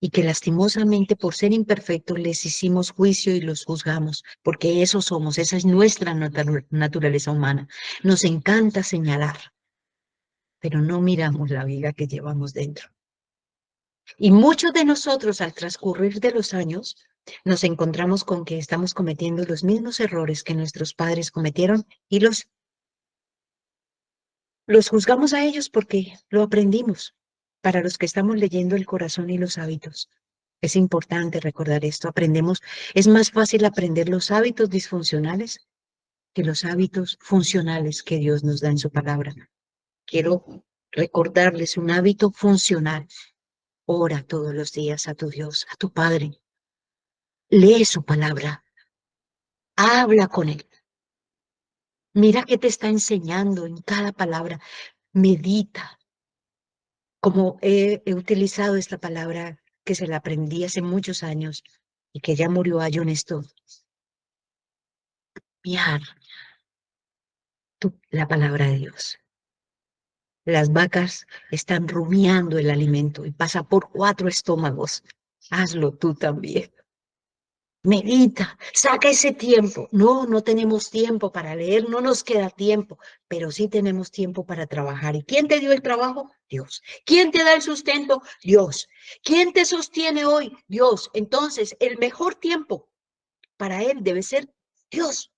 Speaker 1: y que lastimosamente por ser imperfectos les hicimos juicio y los juzgamos, porque eso somos, esa es nuestra naturaleza humana. Nos encanta señalar, pero no miramos la vida que llevamos dentro. Y muchos de nosotros al transcurrir de los años nos encontramos con que estamos cometiendo los mismos errores que nuestros padres cometieron y los juzgamos a ellos porque lo aprendimos. Para los que estamos leyendo el corazón y los hábitos, es importante recordar esto. Aprendemos, es más fácil aprender los hábitos disfuncionales que los hábitos funcionales que Dios nos da en su palabra. Quiero recordarles un hábito funcional. Ora todos los días a tu Dios, a tu Padre. Lee su palabra. Habla con Él. Mira qué te está enseñando en cada palabra. Medita. Como he utilizado esta palabra que se la aprendí hace muchos años y que ya murió a John Stott. Miar la palabra de Dios. Las vacas están rumiando el alimento y pasa por 4 estómagos. Hazlo tú también. Medita, saca ese tiempo. No, no tenemos tiempo para leer, no nos queda tiempo, pero sí tenemos tiempo para trabajar. ¿Y quién te dio el trabajo? Dios. ¿Quién te da el sustento? Dios. ¿Quién te sostiene hoy? Dios. Entonces, el mejor tiempo para Él debe ser Dios.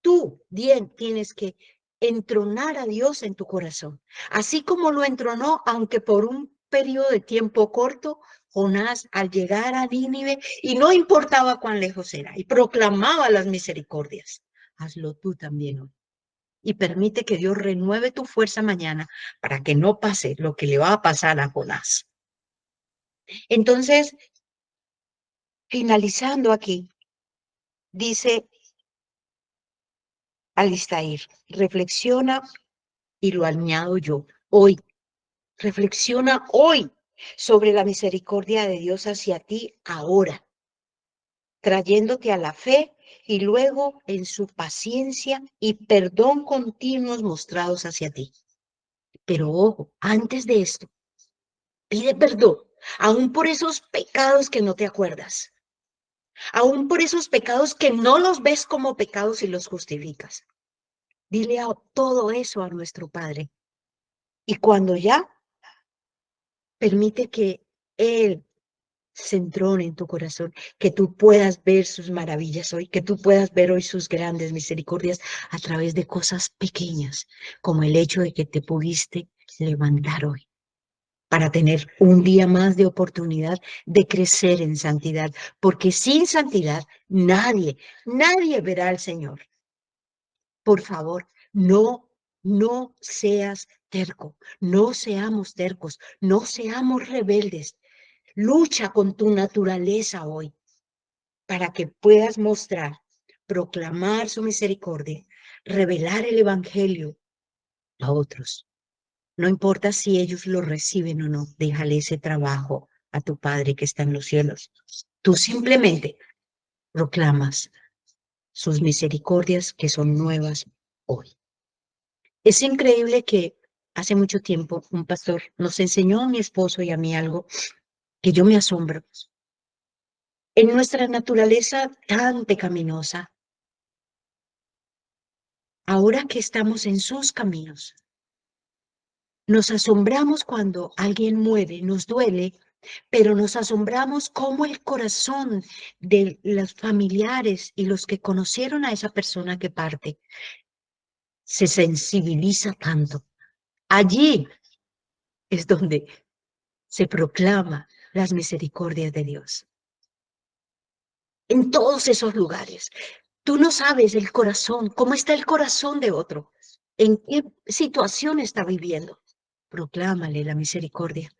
Speaker 1: Tú bien tienes que entronar a Dios en tu corazón, así como lo entronó, aunque por un periodo de tiempo corto, Jonás al llegar a Nínive, y no importaba cuán lejos era, y proclamaba las misericordias. Hazlo tú también hoy. Y permite que Dios renueve tu fuerza mañana para que no pase lo que le va a pasar a Jonás. Entonces, finalizando aquí, dice Alistair, reflexiona y lo añado yo hoy. Reflexiona hoy sobre la misericordia de Dios hacia ti ahora, trayéndote a la fe y luego en su paciencia y perdón continuos mostrados hacia ti. Pero ojo, antes de esto, pide perdón, aún por esos pecados que no te acuerdas. aún por esos pecados que no los ves como pecados y los justificas. Dile todo eso a nuestro Padre. Y cuando ya permite que Él se entrone en tu corazón, que tú puedas ver sus maravillas hoy, que tú puedas ver hoy sus grandes misericordias a través de cosas pequeñas, como el hecho de que te pudiste levantar hoy para tener un día más de oportunidad de crecer en santidad, porque sin santidad nadie verá al Señor. Por favor, no seas terco, no seamos tercos, no seamos rebeldes. Lucha con tu naturaleza hoy para que puedas mostrar, proclamar su misericordia, revelar el evangelio a otros. No importa si ellos lo reciben o no, déjale ese trabajo a tu Padre que está en los cielos. Tú simplemente proclamas sus misericordias que son nuevas hoy. Es increíble que hace mucho tiempo un pastor nos enseñó a mi esposo y a mí algo que yo me asombro. En nuestra naturaleza tan pecaminosa, ahora que estamos en sus caminos, nos asombramos cuando alguien muere, nos duele, pero nos asombramos cómo el corazón de los familiares y los que conocieron a esa persona que parte se sensibiliza tanto. Allí es donde se proclama las misericordias de Dios. En todos esos lugares. Tú no sabes el corazón, cómo está el corazón de otro, en qué situación está viviendo. Proclámale la misericordia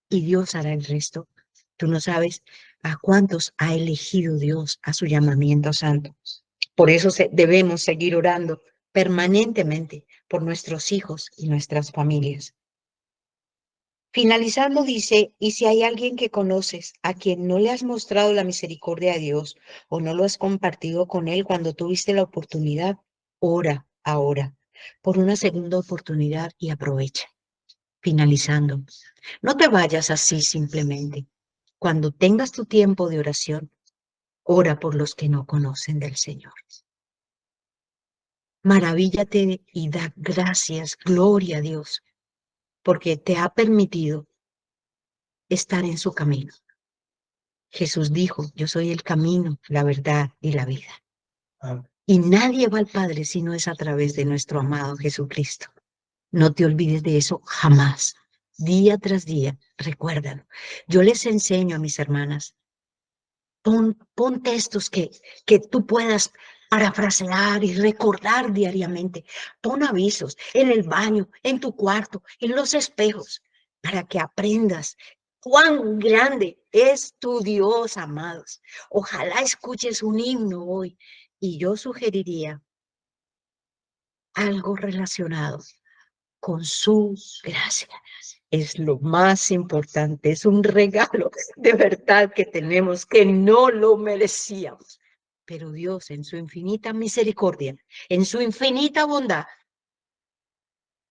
Speaker 1: y Dios hará el resto. Tú no sabes a cuántos ha elegido Dios a su llamamiento santo. Por eso debemos seguir orando permanentemente por nuestros hijos y nuestras familias. Finalizando dice, y si hay alguien que conoces a quien no le has mostrado la misericordia de Dios o no lo has compartido con él cuando tuviste la oportunidad, ora ahora por una segunda oportunidad y aprovecha. Finalizando, no te vayas así simplemente. Cuando tengas tu tiempo de oración, ora por los que no conocen del Señor. Maravíllate y da gracias, gloria a Dios, porque te ha permitido estar en su camino. Jesús dijo, yo soy el camino, la verdad y la vida. Y nadie va al Padre si no es a través de nuestro amado Jesucristo. No te olvides de eso jamás. Día tras día, recuérdalo. Yo les enseño a mis hermanas, pon textos que tú puedas parafrasear y recordar diariamente. Pon avisos en el baño, en tu cuarto, en los espejos, para que aprendas cuán grande es tu Dios, amados. Ojalá escuches un himno hoy y yo sugeriría algo relacionado con su gracia. Es lo más importante, es un regalo de verdad que tenemos, que no lo merecíamos. Pero Dios, en su infinita misericordia, en su infinita bondad,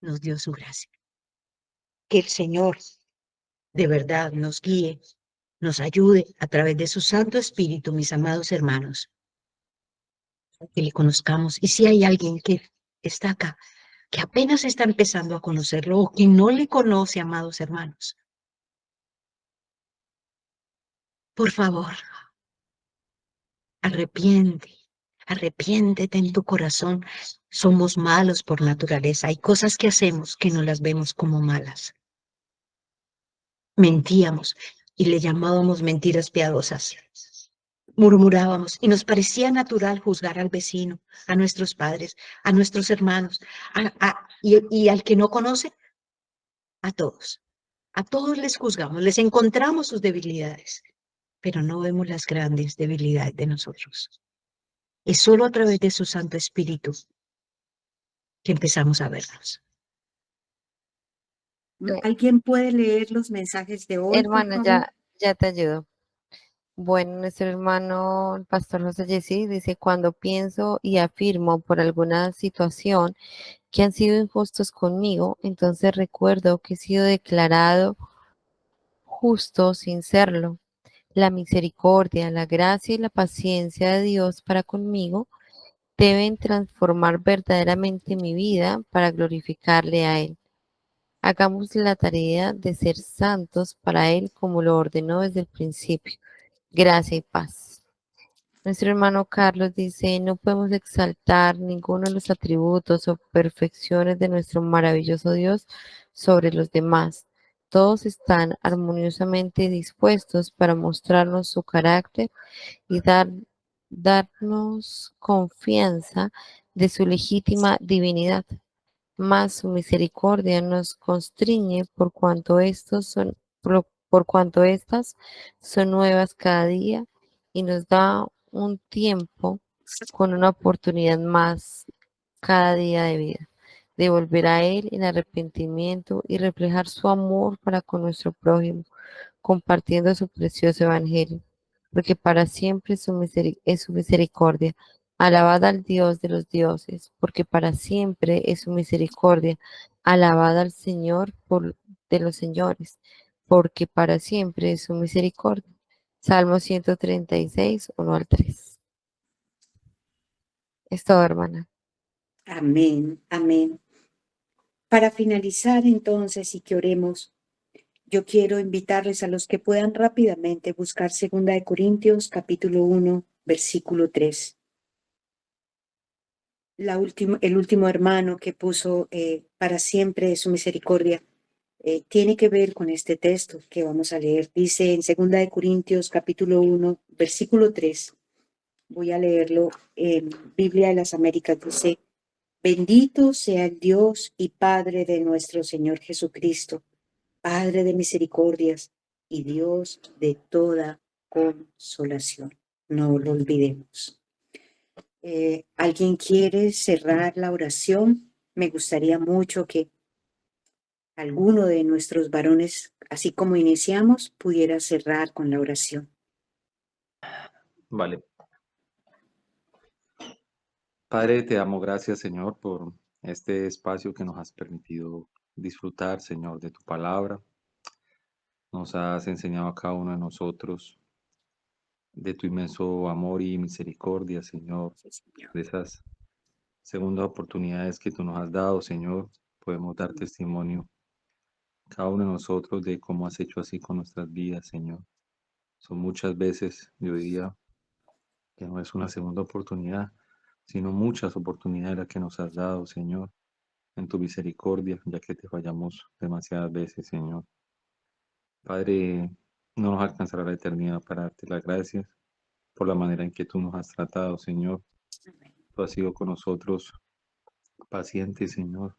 Speaker 1: nos dio su gracia. Que el Señor de verdad nos guíe, nos ayude a través de su Santo Espíritu, mis amados hermanos, que le conozcamos. Y si hay alguien que está acá, que apenas está empezando a conocerlo o que no le conoce, amados hermanos, por favor, arrepiéntete en tu corazón. Somos malos por naturaleza. Hay cosas que hacemos que no las vemos como malas. Mentíamos y le llamábamos mentiras piadosas. Murmurábamos y nos parecía natural juzgar al vecino, a nuestros padres, a nuestros hermanos, y al que no conoce, a todos. A todos les juzgamos, les encontramos sus debilidades, pero no vemos las grandes debilidades de nosotros. Es solo a través de su Santo Espíritu que empezamos a vernos.
Speaker 9: ¿Alguien puede leer los mensajes de hoy, por
Speaker 5: Hermana,
Speaker 9: favor?
Speaker 5: ya te ayudo. Bueno, nuestro hermano, el pastor José Jessy, dice, cuando pienso y afirmo por alguna situación que han sido injustos conmigo, entonces recuerdo que he sido declarado justo sin serlo. La misericordia, la gracia y la paciencia de Dios para conmigo deben transformar verdaderamente mi vida para glorificarle a Él. Hagamos la tarea de ser santos para Él como lo ordenó desde el principio. Gracia y paz. Nuestro hermano Carlos dice, no podemos exaltar ninguno de los atributos o perfecciones de nuestro maravilloso Dios sobre los demás. Todos están armoniosamente dispuestos para mostrarnos su carácter y darnos confianza de su legítima divinidad. Mas su misericordia nos constriñe por cuanto estas son nuevas cada día y nos da un tiempo con una oportunidad más cada día de vida, de volver a Él en arrepentimiento y reflejar su amor para con nuestro prójimo, compartiendo su precioso evangelio, porque para siempre es su misericordia. Alabad al Dios de los dioses, porque para siempre es su misericordia. Alabad al Señor de los señores, porque para siempre es su misericordia. Salmo 136, 1 al 3. Es todo, hermana.
Speaker 9: Amén, amén. Para finalizar entonces y que oremos, yo quiero invitarles a los que puedan rápidamente buscar 2 Corintios capítulo 1, versículo 3. El último hermano que puso para siempre su misericordia tiene que ver con este texto que vamos a leer. Dice en 2 Corintios capítulo 1, versículo 3. Voy a leerlo en Biblia de las Américas. Dice, bendito sea el Dios y Padre de nuestro Señor Jesucristo, Padre de misericordias y Dios de toda consolación. No lo olvidemos. ¿Alguien quiere cerrar la oración? Me gustaría mucho que alguno de nuestros varones, así como iniciamos, pudiera cerrar con la oración.
Speaker 10: Vale. Padre, te damos gracias, Señor, por este espacio que nos has permitido disfrutar, Señor, de tu palabra. Nos has enseñado a cada uno de nosotros de tu inmenso amor y misericordia, Señor, de esas segundas oportunidades que tú nos has dado, Señor. Podemos dar testimonio cada uno de nosotros de cómo has hecho así con nuestras vidas, Señor. Son muchas veces, yo diría, que no es una segunda oportunidad, sino muchas oportunidades las que nos has dado, Señor, en tu misericordia, ya que te fallamos demasiadas veces, Señor. Padre, no nos alcanzará la eternidad para darte las gracias por la manera en que tú nos has tratado, Señor. Tú has sido con nosotros paciente, Señor,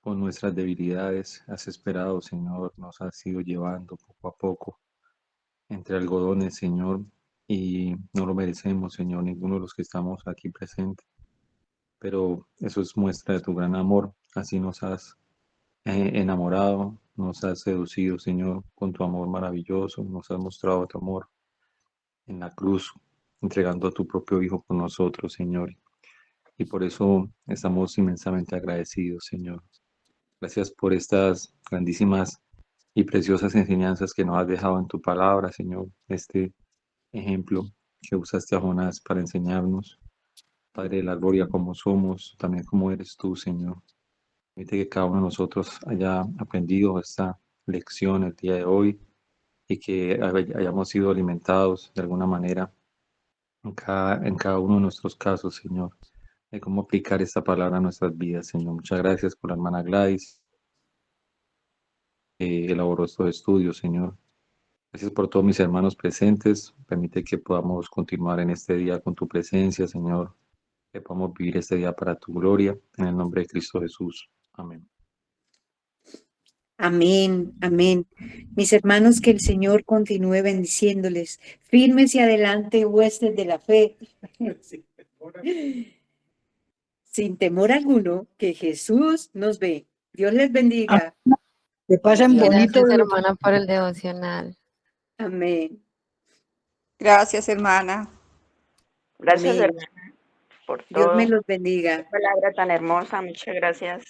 Speaker 10: con nuestras debilidades. Has esperado, Señor, nos has ido llevando poco a poco entre algodones, Señor, y no lo merecemos, Señor, ninguno de los que estamos aquí presentes. Pero eso es muestra de tu gran amor. Así nos has enamorado, nos has seducido, Señor, con tu amor maravilloso. Nos has mostrado tu amor en la cruz, entregando a tu propio Hijo por nosotros, Señor. Y por eso estamos inmensamente agradecidos, Señor. Gracias por estas grandísimas y preciosas enseñanzas que nos has dejado en tu palabra, Señor. Este ejemplo que usaste a Jonás para enseñarnos, Padre de la gloria, como somos, también como eres tú, Señor. Permite que cada uno de nosotros haya aprendido esta lección el día de hoy y que hayamos sido alimentados de alguna manera en cada uno de nuestros casos, Señor, de cómo aplicar esta palabra a nuestras vidas, Señor. Muchas gracias por la hermana Gladys, que elaboró estos estudios, Señor. Gracias por todos mis hermanos presentes. Permite que podamos continuar en este día con tu presencia, Señor. Que podamos vivir este día para tu gloria. En el nombre de Cristo Jesús. Amén.
Speaker 9: Amén, amén. Mis hermanos, que el Señor continúe bendiciéndoles. Firmes y adelante, huestes de la fe. Sin temor alguno, que Jesús nos ve. Dios les bendiga.
Speaker 4: Que pasen bonito.
Speaker 5: Gracias, hermana, por el devocional.
Speaker 9: Amén.
Speaker 6: Gracias, hermana.
Speaker 3: Gracias,
Speaker 9: Amén.
Speaker 3: hermana, por
Speaker 9: Dios me
Speaker 3: todo.
Speaker 9: los bendiga.
Speaker 3: Qué palabra tan hermosa. Muchas gracias.